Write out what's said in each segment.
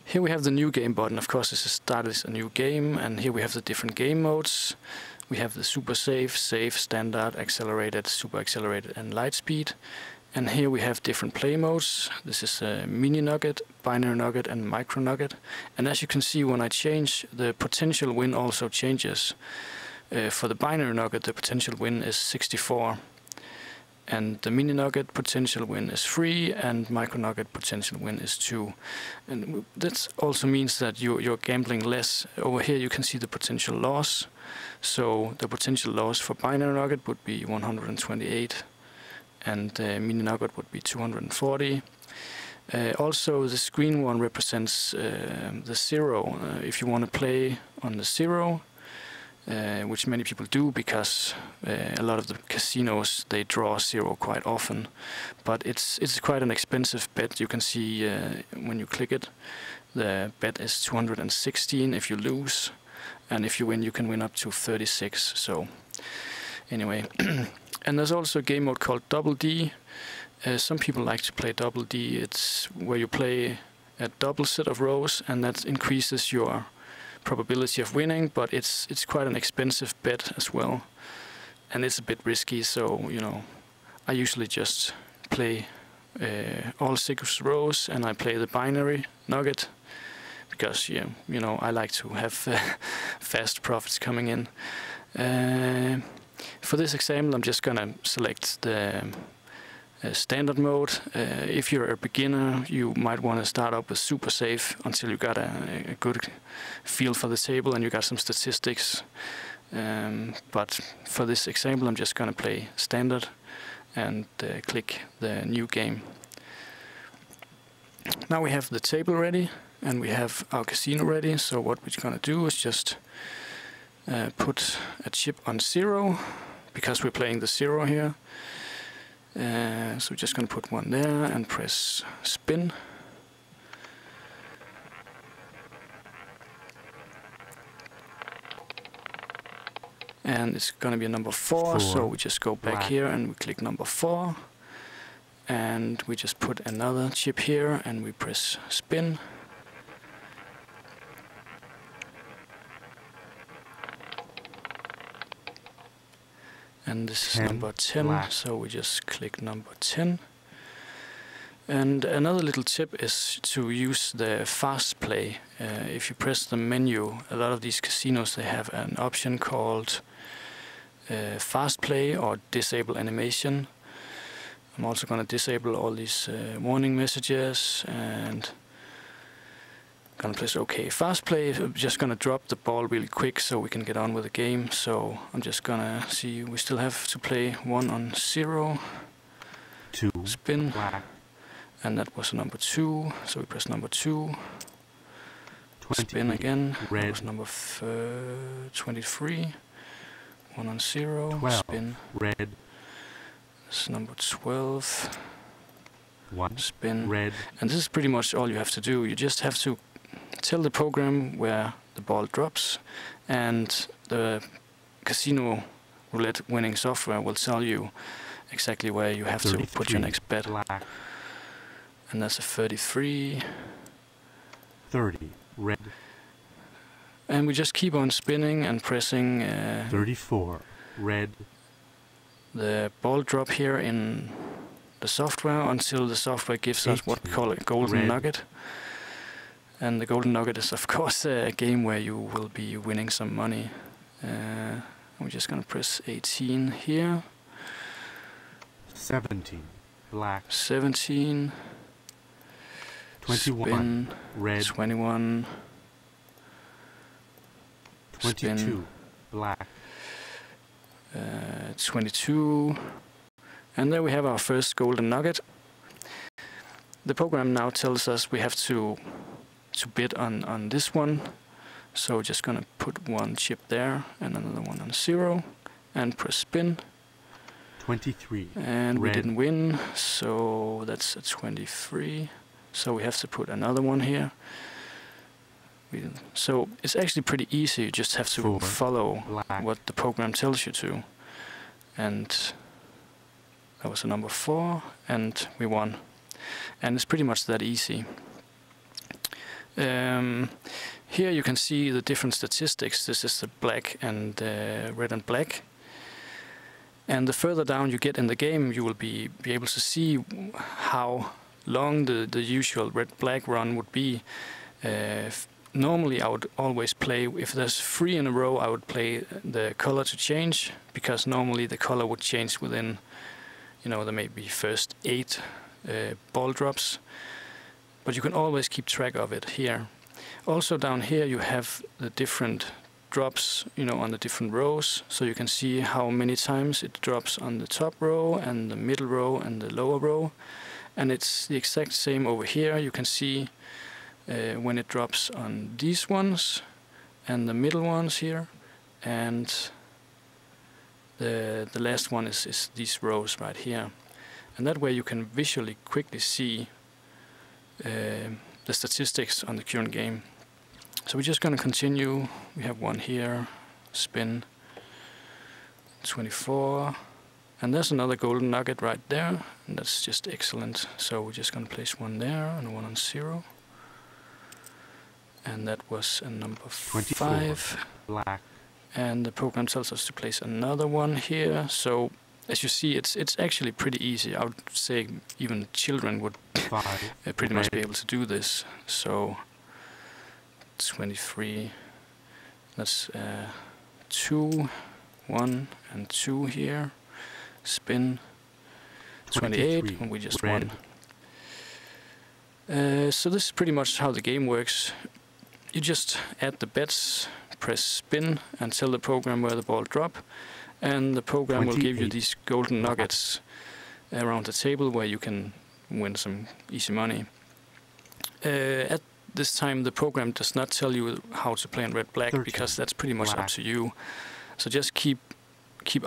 Here we have the new game button. Of course, this is start as a new game, and here we have the different game modes. We have the super safe, safe, standard, accelerated, super accelerated, and light speed. And here we have different play modes. This is a mini nugget, binary nugget, and micro nugget. And as you can see, when I change, the potential win also changes. For the binary nugget, the potential win is 64. And the mini nugget potential win is 3, and micro nugget potential win is 2. And that also means that you're gambling less. Over here you can see the potential loss. So the potential loss for binary nugget would be 128, and the mini nugget would be 240. Also, the green one represents the 0. If you want to play on the 0, which many people do because a lot of the casinos, they draw 0 quite often, but it's quite an expensive bet. You can see when you click it, the bet is 216 if you lose, and if you win, you can win up to 36. So anyway, and there's also a game mode called Double D. Some people like to play Double D. It's where you play a double set of rows, and that increases your probability of winning, but it's quite an expensive bet as well, and it's a bit risky. So I usually just play all 6 rows, and I play the binary nugget because I like to have fast profits coming in. For this example, I'm just gonna select the standard mode. If you're a beginner, you might want to start up with super safe until you got a good feel for the table and you got some statistics. But for this example, I'm just going to play standard and click the new game. Now we have the table ready and we have our casino ready. So what we're going to do is just put a chip on 0 because we're playing the 0 here. So we're just going to put one there and press spin. And it's going to be a number 4, so we just go back here and we click number 4. And we just put another chip here and we press spin. And this is number 10, so we just click number 10. And another little tip is to use the fast play. If you press the menu, a lot of these casinos, they have an option called fast play or disable animation. I'm also going to disable all these warning messages and gonna press OK. Fast play, I'm just gonna drop the ball really quick so we can get on with the game. So I'm just gonna see, we still have to play 1 on 0, 2, spin, and that was number 2, so we press number 2, spin again, that was number 23, 1 on 0, 12, spin, red, this is number 12, 1, spin, red, and this is pretty much all you have to do. You just have to tell the program where the ball drops, and the casino roulette winning software will tell you exactly where you have to put your next bet. Black. And that's a 33. 30. Red. And we just keep on spinning and pressing 34. Red. The ball drop here in the software until the software gives us what we call a golden nugget. And the golden nugget is of course a game where you will be winning some money. We're just gonna press 18 here. 17. Black. 17. 21. Spin. Red. 21. 22. Spin. Black. 22. And there we have our first golden nugget. The program now tells us we have to bid on this one, so just gonna put one chip there and another one on 0 and press spin. 23. And red. We didn't win, so that's a 23, so we have to put another one here. So it's actually pretty easy, you just have to follow what the program tells you to. And that was a number 4 and we won. And it's pretty much that easy. Here you can see the different statistics. This is the black and red and black. And the further down you get in the game, you will be able to see how long the usual red-black run would be. Normally I would always play, if there's 3 in a row, I would play the color to change, because normally the color would change within, there may be first 8 ball drops, but you can always keep track of it here. Also down here you have the different drops, on the different rows, so you can see how many times it drops on the top row and the middle row and the lower row. And it's the exact same over here. You can see when it drops on these ones and the middle ones here, and the last one is these rows right here. And that way you can visually quickly see the statistics on the current game. So we're just going to continue. We have one here, spin, 24, and there's another golden nugget right there, and that's just excellent. So we're just going to place one there and one on 0. And that was a number 5. Black. And the program tells us to place another one here. So as you see, it's actually pretty easy. I would say even children would pretty much be able to do this. So 23, that's 2, 1 and 2 here, spin, 28, and we just won. So this is pretty much how the game works. You just add the bets, press spin and tell the program where the ball drop, and the program will give you these golden nuggets around the table where you can win some easy money. At this time the program does not tell you how to play in red-black, because that's pretty much up to you. So just keep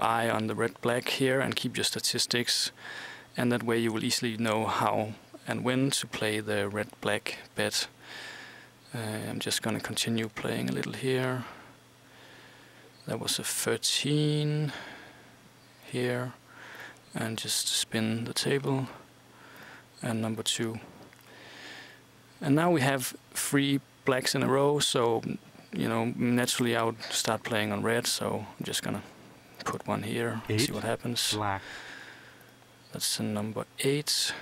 eye on the red-black here and keep your statistics, and that way you will easily know how and when to play the red-black bet. I'm just going to continue playing a little here. That was a 13 here, and just spin the table, and number 2. And now we have 3 blacks in a row, so naturally I would start playing on red, so I'm just gonna put one here, see what happens. Black. That's a number 8,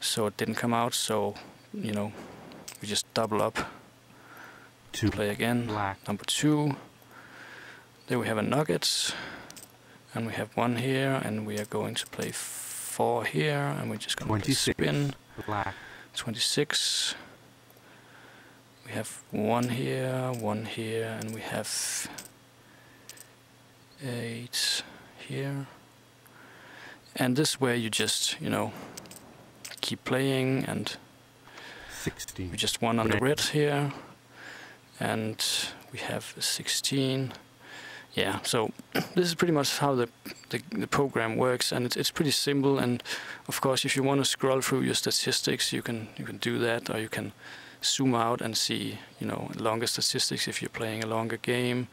so it didn't come out, so we just double up, 2. Play again, Black. Number 2. There we have a nugget, and we have 1 here, and we are going to play 4 here, and we're just going to spin. Black. 26. We have 1 here, 1 here, and we have 8 here. And this way you just, keep playing, and 16. we just won on the red here, and we have a 16. Yeah, so this is pretty much how the program works, and it's pretty simple. And of course, if you want to scroll through your statistics, you can do that, or you can zoom out and see longer statistics if you're playing a longer game.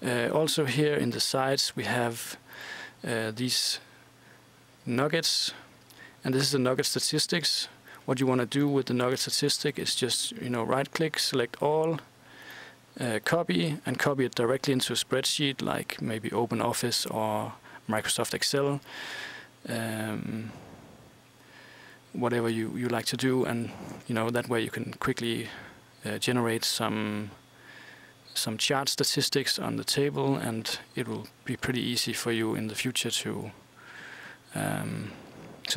Also here in the sides we have these nuggets, and this is the nugget statistics. What you want to do with the nugget statistic is just right click, select all, copy it directly into a spreadsheet, like maybe OpenOffice or Microsoft Excel, whatever you like to do, and that way you can quickly generate some chart statistics on the table, and it will be pretty easy for you in the future to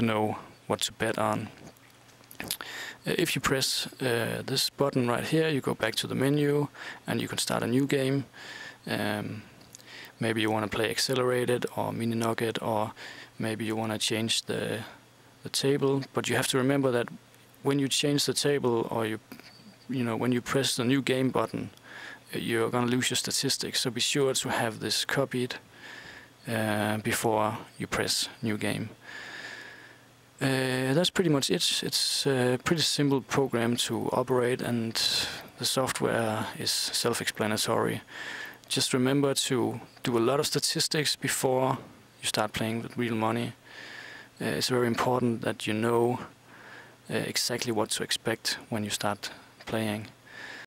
know what to bet on. If you press this button right here, you go back to the menu and you can start a new game. Maybe you want to play accelerated or mini nugget, or maybe you want to change the table. But you have to remember that when you change the table, or when you press the new game button, you're going to lose your statistics. So be sure to have this copied before you press new game. That's pretty much it. It's a pretty simple program to operate, and the software is self-explanatory. Just remember to do a lot of statistics before you start playing with real money. It's very important that you know exactly what to expect when you start playing.